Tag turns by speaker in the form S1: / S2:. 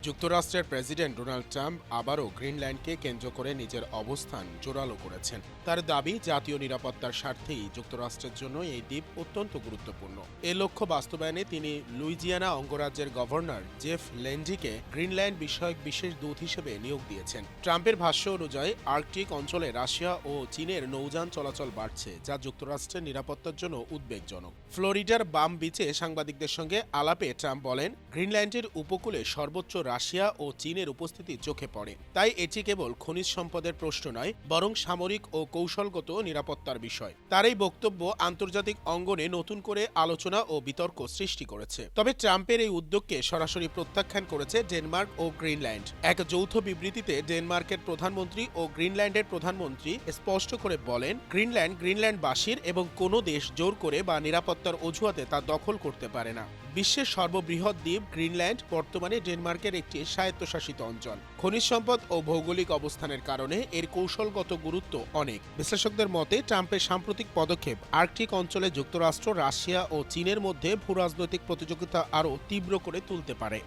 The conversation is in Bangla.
S1: যুক্তরাষ্ট্রের প্রেসিডেন্ট ডোনাল্ড ট্রাম্প আবারও গ্রিনল্যান্ডকে কেন্দ্র করে নিজের অবস্থান জোরালো করেছেন। তার দাবি, জাতীয় নিরাপত্তার স্বার্থেই যুক্তরাষ্ট্রের জন্য এই দ্বীপ অত্যন্ত গুরুত্বপূর্ণ। এ লক্ষ্য বাস্তবায়নে তিনি লুইজিয়ানা অঙ্গরাজ্যের গভর্নর জেফ লেন্ডিকে গ্রিনল্যান্ড বিষয়ক বিশেষ দূত হিসেবে নিয়োগ দিয়েছেন। ট্রাম্পের ভাষ্য অনুযায়ী আর্কটিক অঞ্চলে রাশিয়া ও চীনের নৌযান চলাচল বাড়ছে, যা যুক্তরাষ্ট্রের নিরাপত্তার জন্য উদ্বেগজনক। ফ্লোরিডার বাম বিচে সাংবাদিকদের সঙ্গে আলাপে ট্রাম্প বলেন, গ্রিনল্যান্ডের উপকূলে সর্বোচ্চ রাশিয়া ও চীনের উপস্থিতি চোখে পড়ে। তাই এটি কেবল খনিজ সম্পদের প্রশ্ন নয়, বরং সামরিক ও কৌশলগত নিরাপত্তার বিষয়। তার এই বক্তব্য আন্তর্জাতিক অঙ্গনে নতুন করে আলোচনা ও বিতর্ক সৃষ্টি করেছে। তবে ট্রাম্পের এই উদ্যোগকে সরাসরি প্রত্যাখ্যান করেছে ডেনমার্ক ও গ্রিনল্যান্ড। এক যৌথ বিবৃতিতে ডেনমার্কের প্রধানমন্ত্রী ও গ্রিনল্যান্ডের প্রধানমন্ত্রী স্পষ্ট করে বলেন, গ্রিনল্যান্ডবাসীর এবং কোনো দেশ জোর করে বা নিরাপত্তার অজুহাতে তা দখল করতে পারে না। বিশ্বের সর্ববৃহৎ দ্বীপ গ্রিনল্যান্ড বর্তমানে ডেনমার্কের একটি স্বায়ত্তশাসিত অঞ্চল। খনিজ সম্পদ ও ভৌগোলিক অবস্থানের কারণে এর কৌশলগত গুরুত্ব অনেক। বিশ্লেষকদের মতে, ট্রাম্পের সাম্প্রতিক পদক্ষেপ আর্কটিক অঞ্চলে যুক্তরাষ্ট্র, রাশিয়া ও চীনের মধ্যে ভূরাজনৈতিক প্রতিযোগিতা আরও তীব্র করে তুলতে পারে।